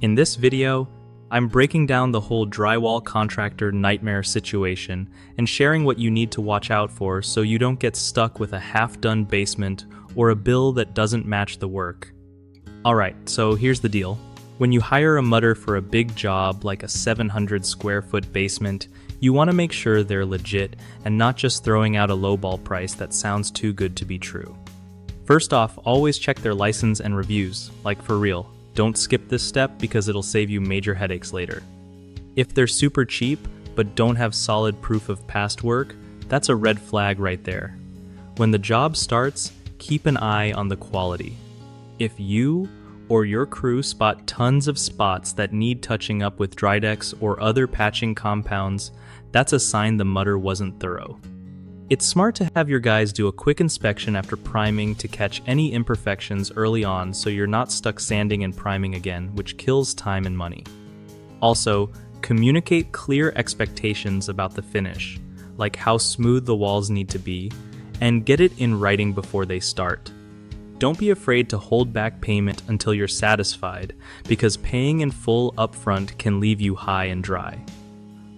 In this video, I'm breaking down the whole drywall contractor nightmare situation and sharing what you need to watch out for so you don't get stuck with a half-done basement or a bill that doesn't match the work. Alright, so here's the deal. When you hire a mudder for a big job like a 700 square foot basement, you want to make sure they're legit and not just throwing out a lowball price that sounds too good to be true. First off, always check their license and reviews, like for real. Don't skip this step because it'll save you major headaches later. If they're super cheap but don't have solid proof of past work, that's a red flag right there. When the job starts, keep an eye on the quality. If you or your crew spot tons of spots that need touching up with Drydex or other patching compounds, that's a sign the mudder wasn't thorough. It's smart to have your guys do a quick inspection after priming to catch any imperfections early on so you're not stuck sanding and priming again, which kills time and money. Also, communicate clear expectations about the finish, like how smooth the walls need to be, and get it in writing before they start. Don't be afraid to hold back payment until you're satisfied, because paying in full upfront can leave you high and dry.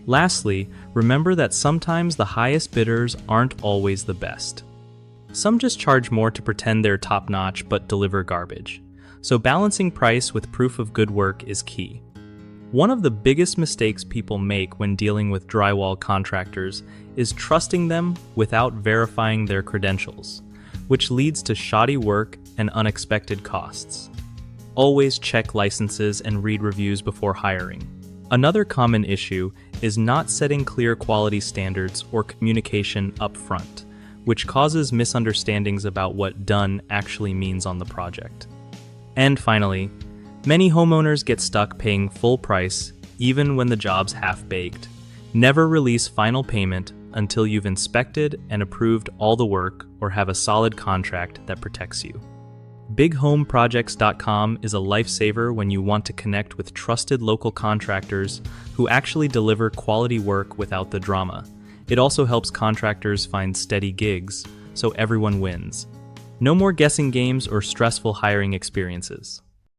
Lastly, remember that sometimes the highest bidders aren't always the best. Some just charge more to pretend they're top-notch but deliver garbage. So balancing price with proof of good work is key. One of the biggest mistakes people make when dealing with drywall contractors is trusting them without verifying their credentials, which leads to shoddy work and unexpected costs. Always check licenses and read reviews before hiring. Another common issue is not setting clear quality standards or communication up front, which causes misunderstandings about what done actually means on the project. And finally, many homeowners get stuck paying full price even when the job's half-baked. Never release final payment until you've inspected and approved all the work or have a solid contract that protects you. BigHomeProjects.com is a lifesaver when you want to connect with trusted local contractors who actually deliver quality work without the drama. It also helps contractors find steady gigs, so everyone wins. No more guessing games or stressful hiring experiences.